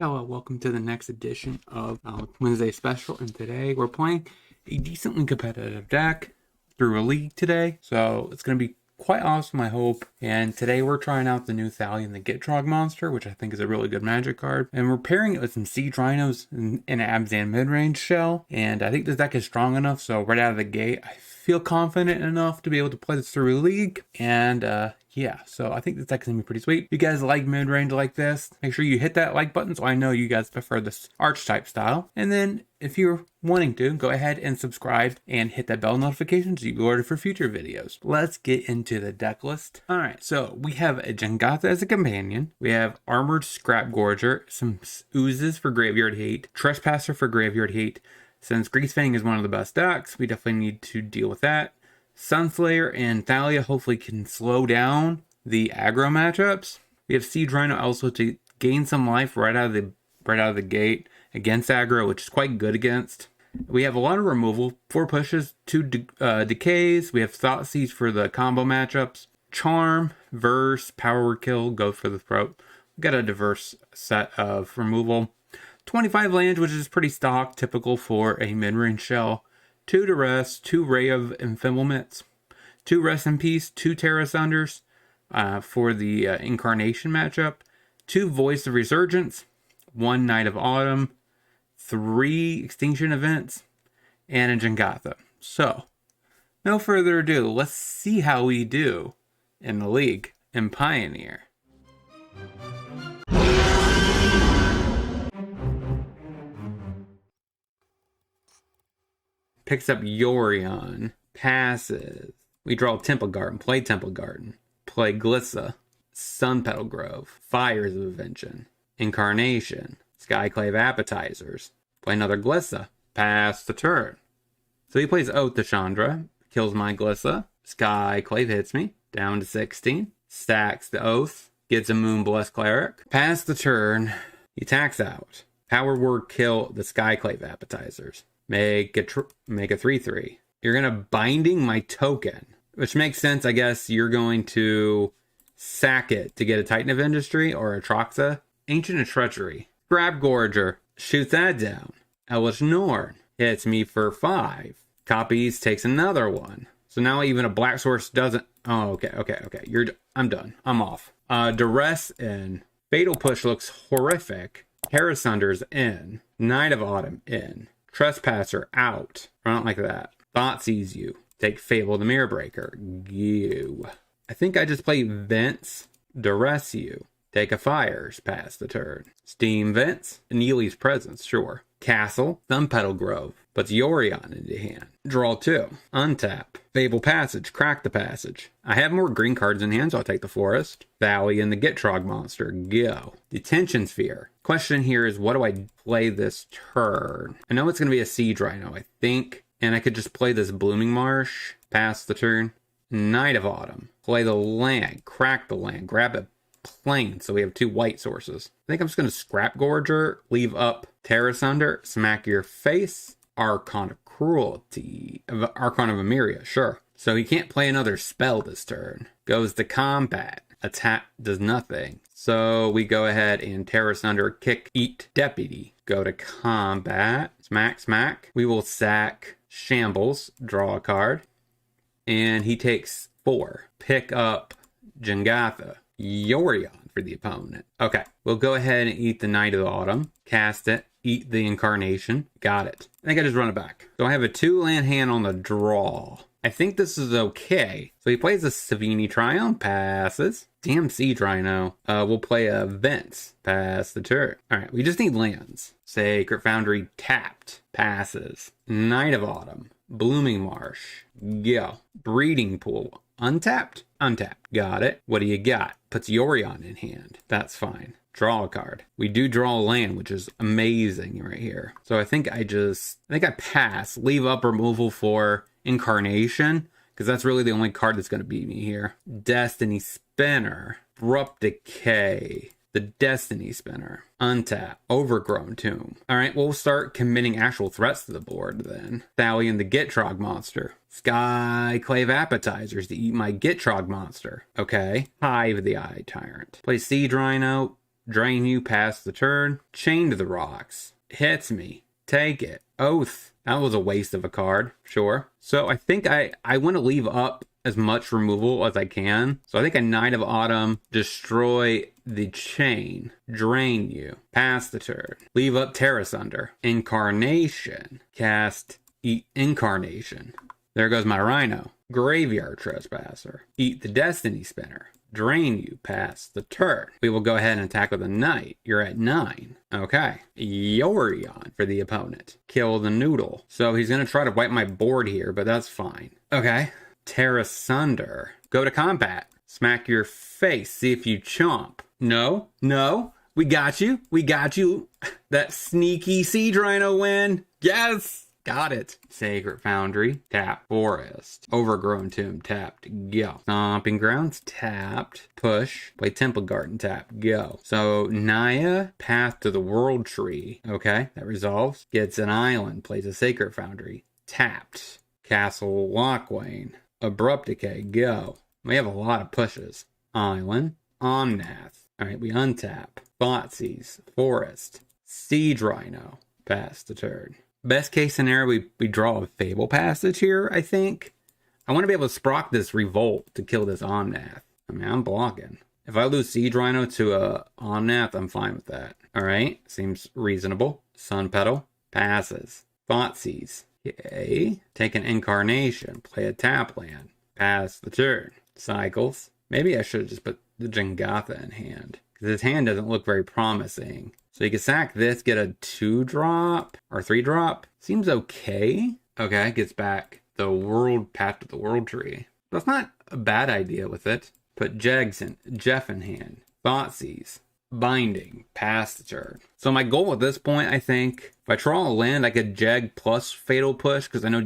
Hello, welcome to the next edition of Wednesday Special, and today we're playing a decently competitive deck through a league today, so it's going to be quite awesome, I hope. And today we're trying out the new Thalion, the Gitrog monster, which I think is a really good magic card, and we're pairing it with some Siege Rhinos and an Abzan midrange shell, and I think this deck is strong enough, so right out of the gate, I feel confident enough to be able to play this through a league, and yeah, so I think this deck is going to be pretty sweet. If you guys like mid-range like this, make sure you hit that like button so I know you guys prefer this archetype style. And then if you're wanting to, go ahead and subscribe and hit that bell notification so you be alerted for future videos. Let's get into the deck list. Alright, so we have a Jangata as a companion. We have Armored Scrap Gorger, some Oozes for Graveyard Hate, Trespasser for Graveyard Hate. Since Greasefang is one of the best decks, we definitely need to deal with that. Sunslayer and Thalia hopefully can slow down the aggro matchups. We have Siege Rhino also to gain some life right out of the gate against aggro, which is quite good against. We have a lot of removal, 4 pushes, 2 decays. We have Thought Siege for the combo matchups. Charm, Verse, Power Word Kill, go for the throat. We got a diverse set of removal. 25 lands, which is pretty stock, typical for a mid-range shell. 2 Duress, 2 Ray of Enfeeblements, 2 Rest in Peace, 2 Terra Sunders for the Incarnation matchup, 2 Voice of Resurgence, 1 Night of Autumn, 3 Extinction Events, and a Jangata. So, no further ado, let's see how we do in the league in Pioneer. Picks up Yorion, passes. We draw Temple Garden, play Temple Garden, play Glissa, Sun Petal Grove, Fires of Invention, Incarnation, Skyclave Appetizers, play another Glissa, pass the turn. So he plays Oath to Chandra, kills my Glissa, Skyclave hits me, down to 16, stacks the Oath, gets a Moonblessed Cleric, pass the turn, he attacks out. Power Word Kill the Skyclave Appetizers. Make a 3/3. You're going to Binding my token, which makes sense. I guess you're going to sack it to get a Titan of Industry or a Troxa. Ancient of Treachery. Scrap Gorger. Shoot that down. Hellish Norn hits me for 5. Copies, takes another one. So now even a Black Source doesn't. Oh, okay. I'm done. I'm off. Duress in. Fatal Push looks horrific. Terra Sunders in. Night of Autumn in. Trespasser out. I don't like that. Thought Sees You. Take Fable the Mirror Breaker. You. I think I just play Vents. Duress You. Take a Fires. Pass the turn. Steam Vents. Neely's Presence. Sure. Castle. Sun Petal Grove. Puts Yorion into hand. Draw 2. Untap. Fable Passage. Crack the Passage. I have more green cards in hand, so I'll take the Forest. Thalion the Gitrog monster. Go. Detention Sphere. Question here is, what do I play this turn? I know it's going to be a Siege Rhino, I think. And I could just play this Blooming Marsh. Pass the turn. Night of Autumn. Play the land. Crack the land. Grab a plane. So we have 2 white sources. I think I'm just going to Scrap Gorger. Leave up Terra Sunder. Smack your face. Archon of Cruelty. Archon of Emeria. Sure. So he can't play another spell this turn. Goes to combat. Attack does nothing. So we go ahead and Terra Sunder, kick, eat, Deputy. Go to combat. Smack, smack. We will sack Shambles, draw a card. And he takes 4. Pick up Jangata. Yorion for the opponent. Okay, we'll go ahead and eat the Night of the Autumn. Cast it. Eat the Incarnation. Got it. I think I just run it back. So I have a 2-land hand on the draw. I think this is okay. So he plays a Savini Triumph, passes. Damn Siege Rhino. We'll play a Vents, pass the turn. Alright, we just need lands. Sacred Foundry tapped, passes. Night of Autumn, Blooming Marsh, go. Breeding Pool, untapped, untapped. Got it. What do you got? Puts Yorion in hand. That's fine. Draw a card. We do draw a land, which is amazing right here. So I think I pass. Leave up removal for Incarnation, because that's really the only card that's going to beat me here. Destiny Spinner. Abrupt Decay. The Destiny Spinner. Untap. Overgrown Tomb. Alright, we'll start committing actual threats to the board then. Thalion the Gitrog monster. Skyclave Appetizers to eat my Gitrog monster. Okay. Hive the Eye Tyrant. Play Siege Rhino. Drain you, pass the turn. Chain to the Rocks. Hits me. Take it. Oath. That was a waste of a card. Sure. So I think I want to leave up as much removal as I can. So I think a Knight of Autumn, destroy the chain, drain you, pass the turn, leave up Terra Sunder, Incarnation, cast Eat Incarnation. There goes my Rhino. Graveyard Trespasser, eat the Destiny Spinner, drain you, pass the turn. We will go ahead and attack with a Knight. You're at 9. Okay. Yorion for the opponent. Kill the Noodle. So he's going to try to wipe my board here, but that's fine. Okay. Terra Sunder. Go to combat. Smack your face. See if you chomp. No. No. We got you. We got you. That sneaky Siege Rhino win. Yes. Got it. Sacred Foundry. Tap. Forest. Overgrown Tomb. Tapped. Go. Stomping Grounds. Tapped. Push. Play Temple Garden. Tap. Go. So Naya. Path to the World Tree. Okay. That resolves. Gets an island. Plays a Sacred Foundry. Tapped. Castle Lockwane. Abrupt Decay. Go. We have a lot of pushes. Island. Omnath. Alright, we untap. Thoughtseize. Forest. Siege Rhino. Pass the turn. Best case scenario, we draw a Fable Passage here, I think. I want to be able to sprock this Revolt to kill this Omnath. I mean, I'm blocking. If I lose Siege Rhino to a Omnath, I'm fine with that. Alright, seems reasonable. Sun Petal. Passes. Thoughtseize. Okay. Take an Incarnation. Play a tap land. Pass the turn. Cycles. Maybe I should have just put the Jengatha in hand, because his hand doesn't look very promising. So you can sack this, get a 2-drop or 3-drop. Seems okay. Okay, gets back the World Path to the World Tree. That's not a bad idea with it. Put Jeff in hand. Thoughtseize. Binding. Pass the turn. So my goal at this point, I think, if I draw a land, I could Jeg plus Fatal Push, because I know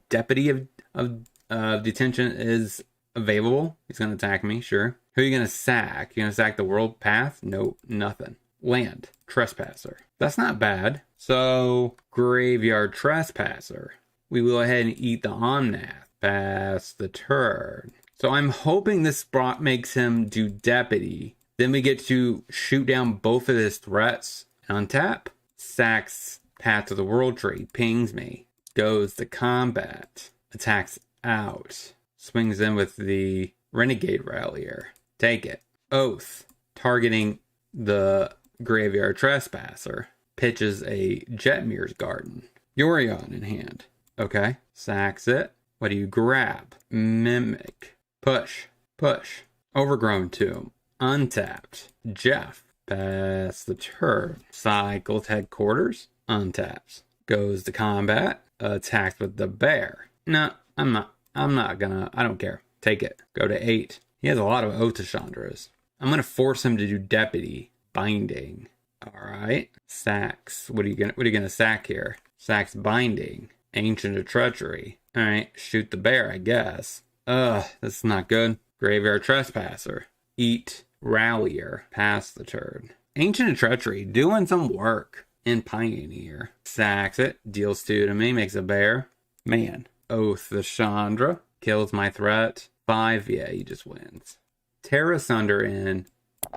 Deputy of Detention is available. He's going to attack me, sure. Who are you going to sack? You going to sack the World Path? No, nothing. Land. Trespasser. That's not bad. So, Graveyard Trespasser. We will go ahead and eat the Omnath. Pass the turn. So I'm hoping this spot makes him do Deputy. Then we get to shoot down both of his threats. Untap. Sacks Path to the World Tree. Pings me. Goes to combat. Attacks out. Swings in with the Renegade Rallier. Take it. Oath. Targeting the Graveyard Trespasser. Pitches a Jetmir's Garden. Yorion in hand. Okay. Sacks it. What do you grab? Mimic. Push. Push. Overgrown Tomb. Untapped. Jeff. Pass the turn. Cycles Headquarters. Untaps. Goes to combat. Attacks with the bear. No, I'm not gonna. I don't care. Take it. Go to 8. He has a lot of Otachandras. I'm gonna force him to do Deputy. Binding. Alright. Sacks. What are you gonna sack here? Sacks Binding. Ancient of Treachery. Alright. Shoot the bear, I guess. This is not good. Graveyard Trespasser. Eat Rallier. Pass the turn. Ancient of Treachery. Doing some work in Pioneer. Sacks it. Deals 2 to me. Makes a bear. Man. Oath the Chandra. Kills my threat. 5. Yeah, he just wins. Terra Sunder in.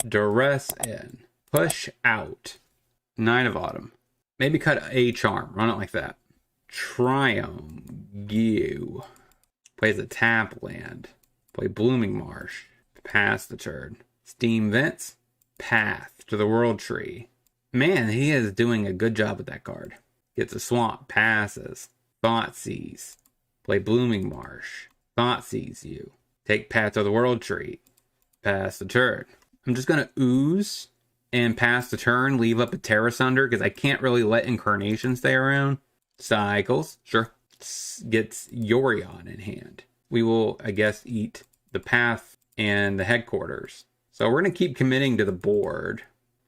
Duress in. Push out. Knight of Autumn. Maybe cut a charm. Run it like that. Triumph. Gew. Plays a tap land. Play Blooming Marsh. Pass the turn. Steam Vents. Path to the World Tree. Man, he is doing a good job with that card. Gets a swamp. Passes. Thoughtseize. Play Blooming Marsh. Thoughtseize you. Take Path to the World Tree. Pass the turn. I'm just going to ooze and pass the turn. Leave up a Terra Sunder because I can't really let Incarnation stay around. Cycles. Sure. Gets Yorion in hand. We will, I guess, eat the Path and the Headquarters. So we're going to keep committing to the board.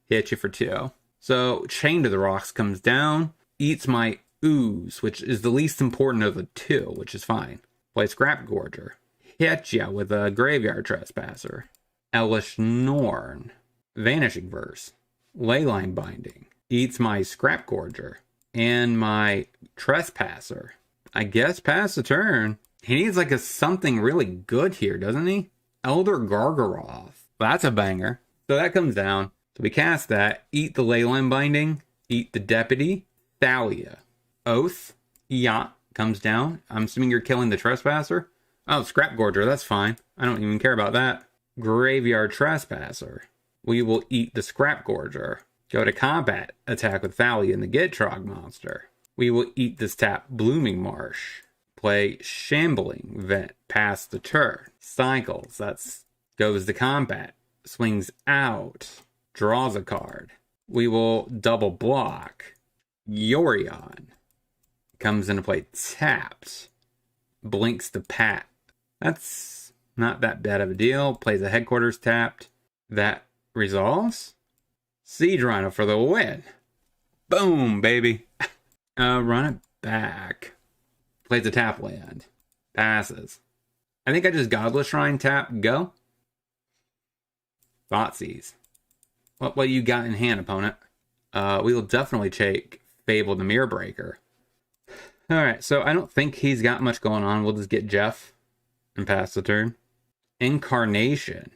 Hit you for 2. So Chain to the Rocks comes down. Eats my ooze, which is the least important of the 2, which is fine. Play Scrap Gorger. Hit ya with a Graveyard Trespasser. Elish Norn. Vanishing Verse. Leyline Binding. Eats my Scrap Gorger. And my Trespasser. I guess pass the turn. He needs like something really good here, doesn't he? Elder Gargaroth. That's a banger. So that comes down. So we cast that, eat the Leyline Binding, eat the Deputy, Thalia, Oath, Yacht comes down. I'm assuming you're killing the Trespasser. Oh, Scrap Gorger, that's fine. I don't even care about that. Graveyard Trespasser. We will eat the Scrap Gorger. Go to combat, attack with Thalia and the Gitrog monster. We will eat this tap Blooming Marsh. Play Shambling Vent, pass the turn. Cycles, that's goes to combat. Swings out, draws a card. We will double block. Yorion comes into play tapped. Blinks the Pat. That's not that bad of a deal. Plays a Headquarters tapped. That resolves. Siege Rhino for the win. Boom, baby. Run it back. Plays a tap land. Passes. I think I just Godless Shrine tap. Go. Thoughtseize. What you got in hand, opponent? We will definitely take Fable the Mirror Breaker. Alright, so I don't think he's got much going on. We'll just get Jeff and pass the turn. Incarnation.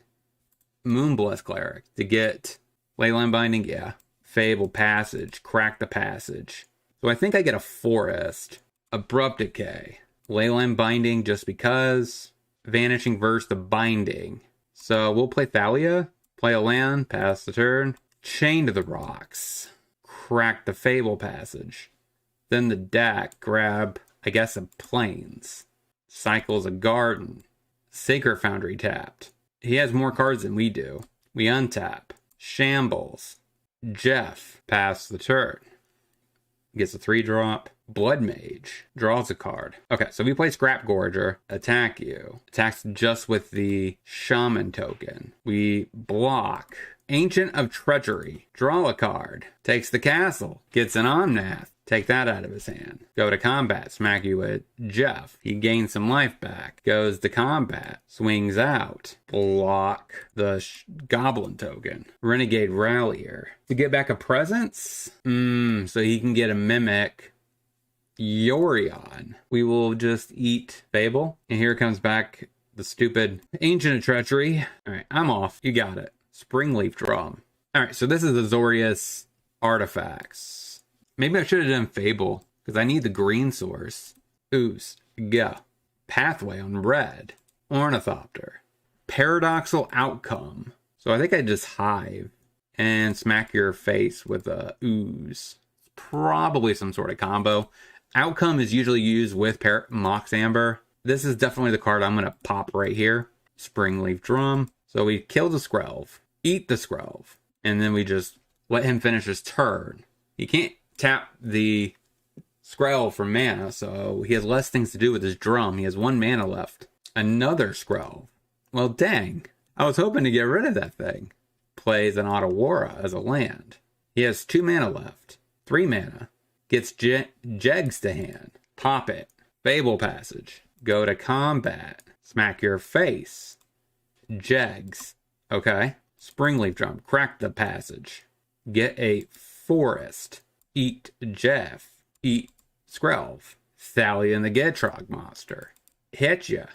Moonbless Cleric to get Leyline Binding, yeah. Fable Passage, Crack the Passage. So I think I get a Forest. Abrupt Decay. Leyline Binding just because. Vanishing Verse the Binding. So we'll play Thalia, play a land, pass the turn. Chain to the Rocks. Crack the Fable Passage. Then the deck, grab, I guess, a Plains. Cycles a Garden. Sacred Foundry tapped. He has more cards than we do. We untap. Shambles. Jeff, pass the turn. Gets a 3-drop. Blood Mage, draws a card. Okay, so we play Scrap Gorger, attack you. Attacks just with the Shaman token. We block. Ancient of Treachery, draw a card. Takes the castle, gets an Omnath. Take that out of his hand. Go to combat, smack you with Jeff. He gains some life back. Goes to combat, swings out. Block the Goblin token. Renegade Rallier. To get back a presence? So he can get a Mimic. Yorion. We will just eat Fable. And here comes back the stupid Ancient of Treachery. Alright, I'm off. You got it. Springleaf Drum. Alright, so this is the Azorius Artifacts. Maybe I should have done Fable, because I need the green source. Ooze. Go. Pathway on red. Ornithopter. Paradoxal Outcome. So I think I just Hive and smack your face with a Ooze. Probably some sort of combo. Outcome is usually used with Mox Amber. This is definitely the card I'm going to pop right here. Springleaf Drum. So we kill the Skrelv. Eat the Skrelv. And then we just let him finish his turn. He can't tap the Skrelv for mana, so he has less things to do with his drum. He has 1 mana left. Another Skrelv. Well, dang. I was hoping to get rid of that thing. Plays an Otawara as a land. He has 2 mana left. 3 mana. Gets Jegs to hand. Pop it. Fable Passage. Go to combat. Smack your face. Jegs. Okay. Springleaf Drum. Crack the Passage. Get a Forest. Eat Jeff. Eat Skrelv. Thalia and the Gitrog monster. Hit ya.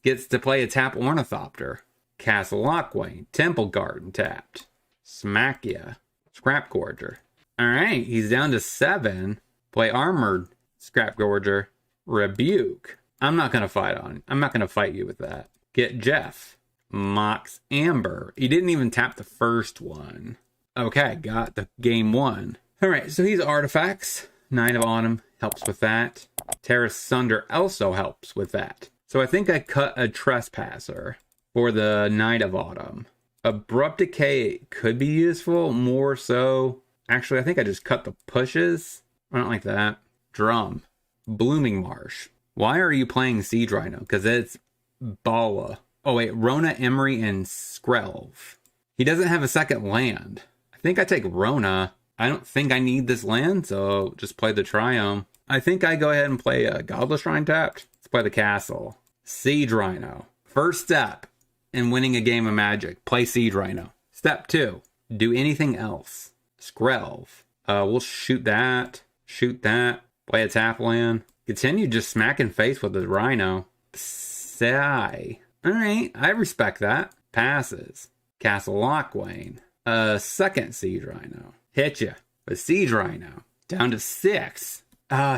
Gets to play a tap Ornithopter. Castle Lockwain. Temple Garden tapped. Smack ya. Scrap Gorger. Alright, he's down to 7. Play Armored Scrap Gorger. Rebuke. I'm not going to fight on. I'm not going to fight you with that. Get Jeff. Mox Amber. He didn't even tap the first one. Okay, got the game 1. Alright, so he's Artifacts. Knight of Autumn helps with that. Terra Sunder also helps with that. So I think I cut a Trespasser for the Knight of Autumn. Abrupt Decay could be useful, more so. Actually, I think I just cut the pushes. I don't like that. Drum. Blooming Marsh. Why are you playing Siege Rhino? Because it's Bala. Oh wait, Rona, Emery, and Skrelv. He doesn't have a second land. I think I take Rona. I don't think I need this land, so just play the Triome. I think I go ahead and play a Godless Shrine tapped. Let's play the Castle. Siege Rhino. First step in winning a game of Magic, play Siege Rhino. Step 2, do anything else. Skrelv. We'll shoot that. Shoot that. Play a tap land. Continue just smacking face with the Rhino. Sigh. Alright, I respect that. Passes. Castle Lockwain. Second Siege Rhino. Hit you with Siege Rhino. Down to 6.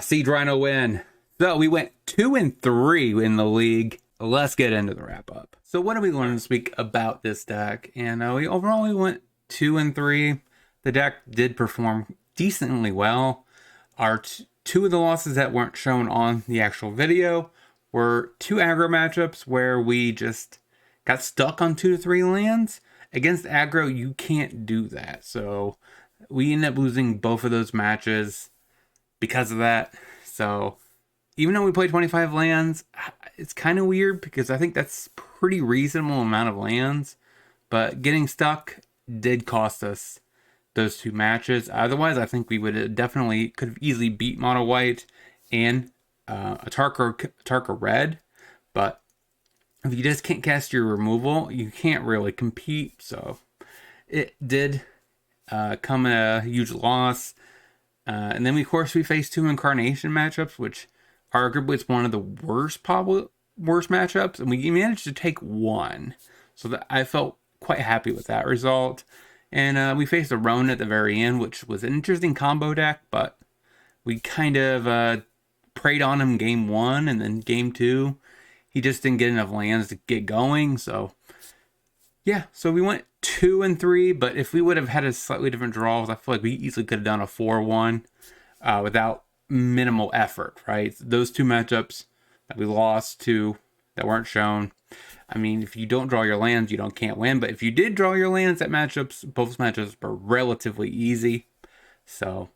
Siege Rhino win. So we went 2-3 in the league. Let's get into the wrap up. So what did we learn this week about this deck? And we overall went 2-3. The deck did perform decently well. Our two of the losses that weren't shown on the actual video were 2 aggro matchups where we just got stuck on 2 to 3 lands. Against aggro, you can't do that. So we ended up losing both of those matches because of that. So even though we played 25 lands, it's kind of weird because I think that's pretty reasonable amount of lands. But getting stuck did cost us those 2 matches. Otherwise, I think we would have definitely could have easily beat Mono White and a Tarka Red. But if you just can't cast your removal, you can't really compete. So it did come at a huge loss. And then, of course, we faced 2 Incarnation matchups, which arguably it's one of the worst matchups. And we managed to take 1. So that I felt quite happy with that result. And we faced a Ronin at the very end, which was an interesting combo deck, but we kind of preyed on him game 1, and then game 2, he just didn't get enough lands to get going. So yeah, so we went 2-3, but if we would have had a slightly different draws, I feel like we easily could have done a 4-1 without minimal effort, right? Those 2 matchups that we lost to that weren't shown. I mean, if you don't draw your lands, you can't win. But if you did draw your lands at matchups, both matchups were relatively easy. So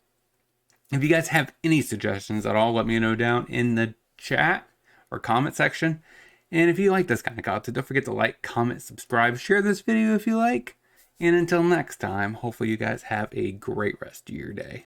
if you guys have any suggestions at all, let me know down in the chat or comment section. And if you like this kind of content, don't forget to like, comment, subscribe, share this video if you like. And until next time, hopefully you guys have a great rest of your day.